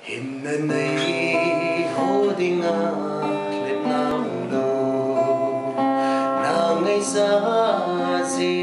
Hinna nay holding up let now low. Now ngay xa gì